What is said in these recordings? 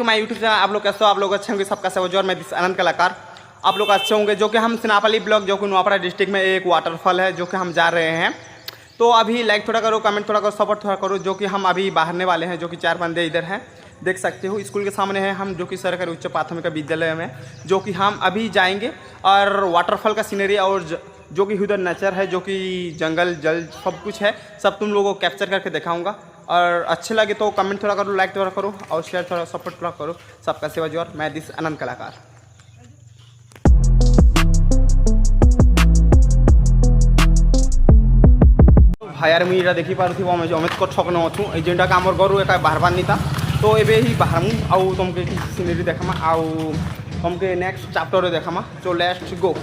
My YouTube channel. आप लोग कैसे हो? आप लोग अच्छे होंगे, सबका सेवा जोर। मैं आनंद कलाकार, आप लोग अच्छे होंगे। जो कि हम सिनापल्ली ब्लॉक, जो कि नुआपड़ा डिस्ट्रिक्ट में एक वाटरफॉल है, जो कि हम जा रहे हैं। तो अभी लाइक थोड़ा करो, कमेंट थोड़ा करो, सपोर्ट थोड़ा करो। जो कि हम अभी बाहरने वाले हैं, जो कि 4 बंदे इधर हैं, देख सकते हो। स्कूल के सामने है हम, जो कि सरकारी उच्च प्राथमिक विद्यालय में, जो कि हम अभी जाएंगे। और वाटरफॉल का सीनरी और जो कि उधर नेचर है, जो कि जंगल जल सब कुछ है, सब तुम लोगों को कैप्चर करके दिखाऊंगा। और अच्छे लगे तो कमेंट थोड़ा करो, लाइक थोड़ा करो और शेयर थोड़ा, सपोर्ट थोड़ा करो। सबका सेवा जोर। मैं दिस आनंद कलाकार। भाई यार मुझे देखी पार्थी आम अमित को ठक नछु जेनटा आम घर एक बाहर नहीं था। तो ये ही बाहर मु आउ तुमके सीनरी देखामा आउ तुमके नेक्स्ट चैप्टर देखामा। तो लेट्स गो।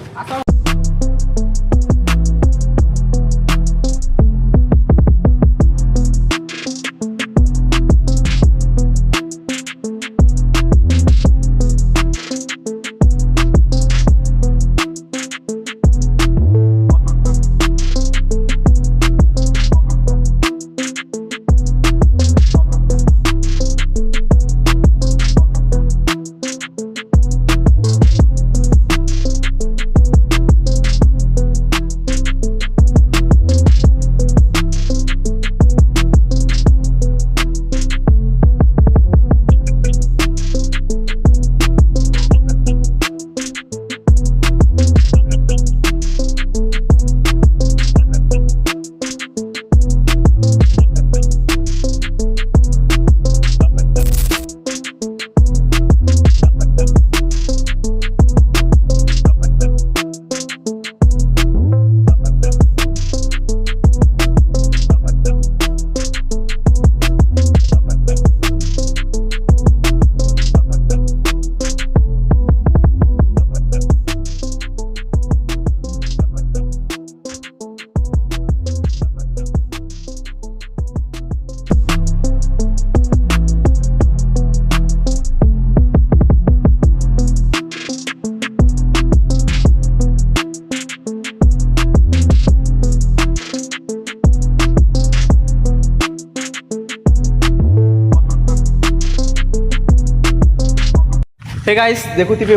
हे गाइस देखुथिबे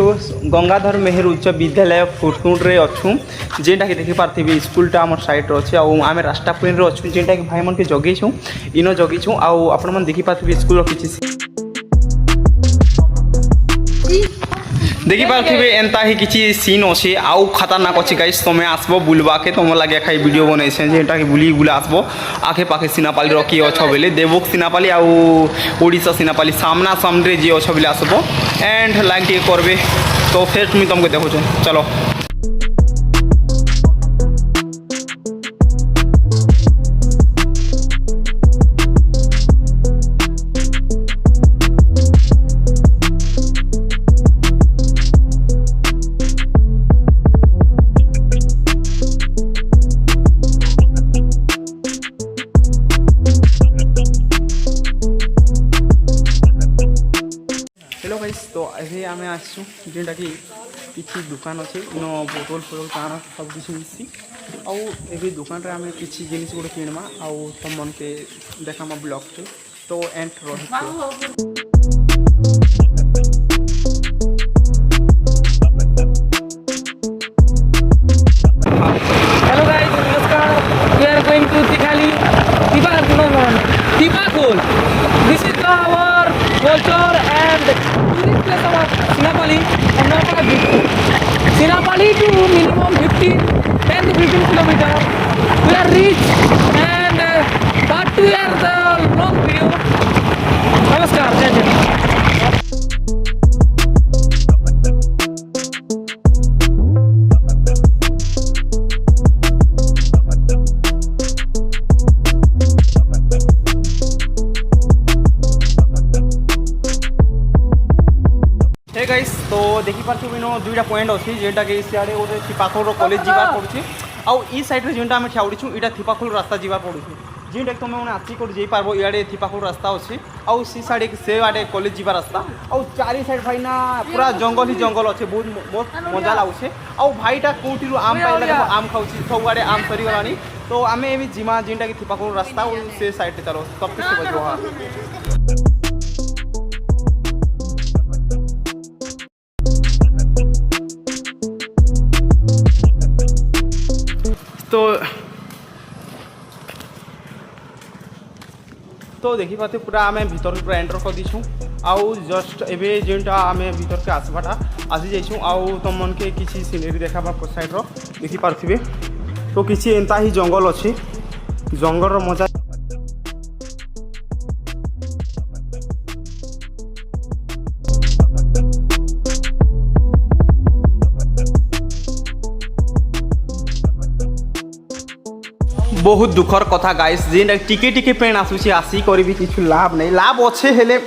गंगाधर मेहर उच्च विद्यालय फुटकुंड रे अच्छू, जेनटा कि देखि पारथिबे स्कूलटा हमर साइड रे अछि। आ आमे रास्ता पुइन रे अच्छू, जेनटा कि भाई मन के जगी छु, इनो जगी छु। आ आपण मन देखि पारथिबे स्कूल रो किछि देखि पारथिबे एंता ही किछि सीन अछि। आउ खतरनाक अछि गाइस। तमे आसबो बुलबा के, तम लागे खाई वीडियो बनै छै, जेनटा कि बुली गुला आसबो आखे पाखे सिनापाली रो कि अछ बेले देवोक सिनापाली आ ओडिशा सिनापाली सामना सामने जे अछ बेले आसबो एंड लाइक टे करबे। तो फिर मुझे तुमको देखो चलो। हेलो गाइस, तो अभी आम आसू जेनटा कि किसी दुकान अच्छे, इन बोतल फोतल कान सब किसी मिसी आउ दुकान रे आम किसी जिनिस गोटे किणमा आउ तुम मन के देखामा ब्लॉग टे। तो एंड रही Sinapali to minimum 10 to 15 kilometers. We are reached and part 2 are the long video. Namaskar, Jai Jai. Hey guys, तो देखी पार्थिव इन दुईटा पॉइंट अच्छी, जेनटा कि सियाड़े गोटे थिपाखोल कॉलेज जीवार पड़ुଛି। आउ ई साइड रे जेनटा हम ठियाउड़ीछु इटा थिपाखोल रास्ता जीवार पड़ुଛି, जेनटा कि तुम मैंने आसिक जाई पारबो। इआड़े थिपाखोल रास्ता अच्छी आउ सी साइड से आड़े कॉलेज जीवार रास्ता। आउ चारि साइड भाई ना पूरा जंगल ही जंगल अच्छे, बहुत मजा लागुছে। आउ भाईटा कोठी आम पाइला आम खाउछि, सब आड़े आम सरी गलानी। तो आम ए जिमा जेनटा कि थिपाखोल रास्ता से साइड चलो सब कुछ बजो। तो देखिपारे पूरा आम भर पूरा एंटर कर दीछूँ आउ जस्ट एवं जेनटा आम भर के आसवाटा आसी जाइछूँ आउ तुम मन के किसी सीनेरी देखा पट साइड देखिपारे तो किसी एंता ही जंगल अच्छी जंगल मजा बहुत दुखर कथा गाइस जेन टिके टिके पेन आसूसी आसी करी भी किछु लाभ नहीं लाभ अच्छे हेले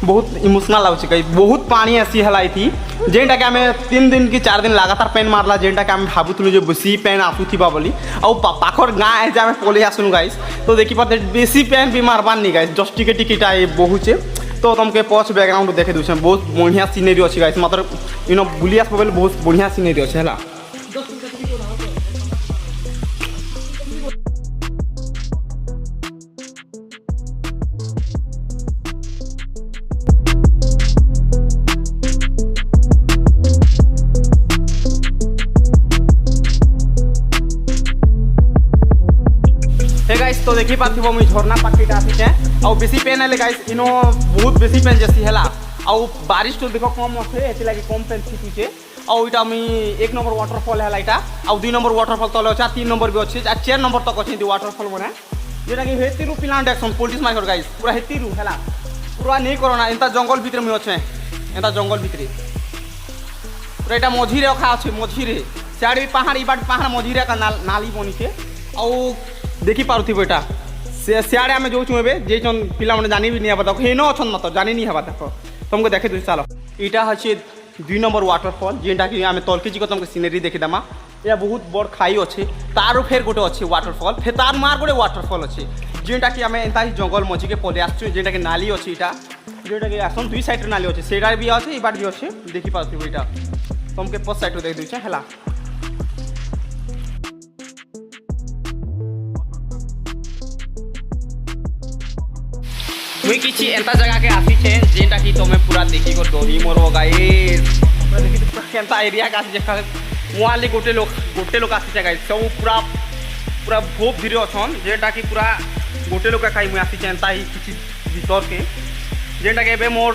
बहुत इमोशनल लाଗୁଛି गाइस बहुत पानी आसी हला थी जेनटा के आमे 3 दिन की 4 दिन लगातार पेन मारला जेनटा के आमे भाबुतलु जे बेसी पेन आसुथिबा बोली आ पाखर गाँ है जे आमे पले आसुनु गाइस तो देखि पाते बेसी पेन भी मारबान नहीं गाइस जस्ट टिके टिकेटा बहुचे तो तुमके पछ बैकग्राउंड देखे दूछे बहुत बढ़िया सीनरी अच्छी गाइस मतलब इनो बुली आसबो बोले बहुत बढ़िया सीनरी अच्छे हला गाइस तो देखी पाथि मुझे झरना पार्टीटा आसी आउ बेसी पेन है गाइस इनो बहुत बेसी पेन जैसी है आउ बारिश तो देखो कम अच्छे एथि लगी कम पेन छिटुचे आउ इटा मी 1 नंबर वाटरफॉल है इटा आउ 2 नंबर वाटरफॉल तले अच्छा 3 नंबर भी अच्छे 4 नंबर तक अच्छे वाटरफॉल बने जेटा कि हेतिरु plant action police market guys पूरा हेतिरु है पूरा नहीं करना एंता जंगल भीतर में अच्छे एंता जंगल भीतर पूरा इटा मझी रखा अच्छे मझी रे सियाड़ी पहाड़ ई बाट पहाड़ मझी रे का नाली बनी के आउ देखी पार्थ्व एटा से सियाड़े आम जो जे पिला मैंने जानी भी नहीं हवा देखो हेन अच्छा मत जानी नहीं हवा देखो तुमको देखे दूसरी चलो इटा हे 2 नंबर वाटरफॉल जेनटा कि आम तलके जी तुमको सीनेरी देखीदेमा या बहुत बड़ खाई अच्छे तार फेर गोटे अच्छे वाटरफॉल फेर तार मार गोटे वाटरफॉल अच्छे जेनटा कि आम एंता ही जंगल मझी के पले आसु जेनटा कि नाली अच्छे इटा जेनटा कि आसन 2 साइड नाली अच्छे सेटा भी अच्छे ई बाट भी अच्छे देखी पार्थ्व इटा तुमके पछ साइड देख दूचे है मुई किसी एंता जगह के आसी छे जेनटा कि तुम पूरा देखी को डोरी मोरबो गाइस पूरा देखी तो केंता एरिया का आसी जगह मुआले गोटे लोग आसी छे गाइस सब पूरा भोप धीरे अछन जेनटा कि पूरा गोटे लोग खाई मुई आसी छे एंता ही किसी भीतर के जेनटा के बे मोर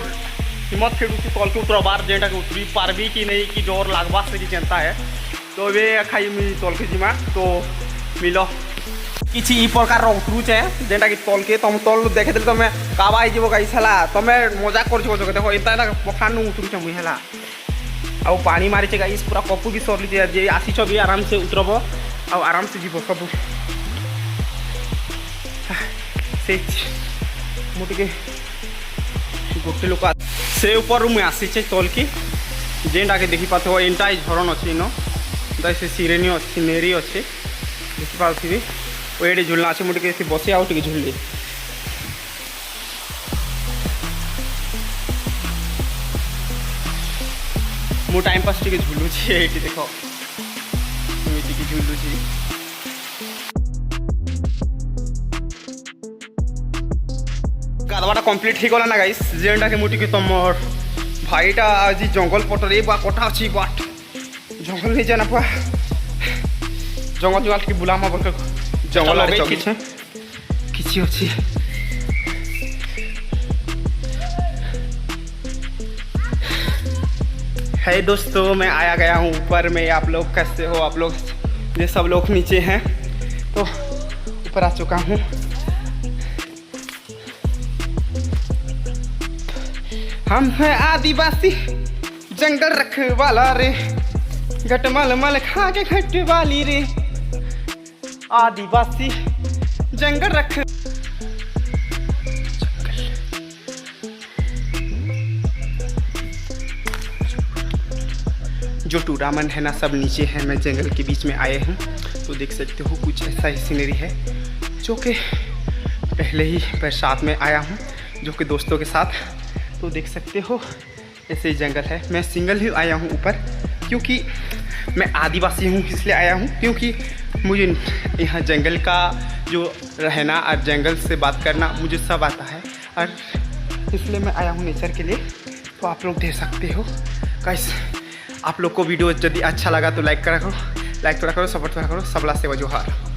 हिम्मत खेडुची तल के उतरबार जेनटा के उतरी पारबी कि नहीं कि डर लागबा से कि चिंता है तो बे खाई मुई तल के जिमा तो मिलो किसी ई प्रकार उतरुचे जेनटा कि तल के तुम तल देखे देले तुम काबा आई जीवो गाइस हला तुम मजाक करछो देखो एंता पखान नु उतरुचे मुई हला आउ पानी मारी छे गाइस पूरा कपू भी सरली जे आसी छ भी आराम से उतरबो आउ आराम से जीवो सब से मोटी के गोटे लोक से ऊपर मुई आसी छे तल की जेनटा के देखि पाथो एंटा झरन अछि नो से सीनेरी अच्छे देखि पाथि ये झुलना अच्छे मुझे के बसे आउ टे झुलली मु टाइम पास टे झुलुची ये देख झुलुची गाधवाटा कम्प्लीट हो गला ना गाइस जेनटा के मुझे तुम भाईटा आज जंगल पटरे बा कटा अच्छी बाट जंगल नहीं जाना पा जंगल जुआल की बुलामा बोल जंगल आड़े चली किसी अच्छी है दोस्तों मैं आया गया हूँ ऊपर में आप लोग कैसे हो आप लोग ये सब लोग नीचे हैं तो ऊपर आ चुका हूँ हम हैं आदिवासी जंगल रखवाला रे घटमल मल खा के घट वाली रे आदिवासी जंगल रख जो टूरामन है ना सब नीचे है मैं जंगल के बीच में आए हूँ तो देख सकते हो कुछ ऐसा ही सीनरी है जो कि पहले ही बरसात में आया हूँ जो कि दोस्तों के साथ तो देख सकते हो ऐसे ही जंगल है मैं सिंगल ही आया हूँ ऊपर क्योंकि मैं आदिवासी हूँ इसलिए आया हूँ क्योंकि मुझे यहाँ जंगल का जो रहना और जंगल से बात करना मुझे सब आता है और इसलिए मैं आया हूँ नेचर के लिए तो आप लोग देख सकते हो गाइस आप लोग को वीडियो यदि अच्छा लगा तो लाइक करो लाइक थोड़ा करो, सपोर्ट थोड़ा करो, सबला सेवा जोहार।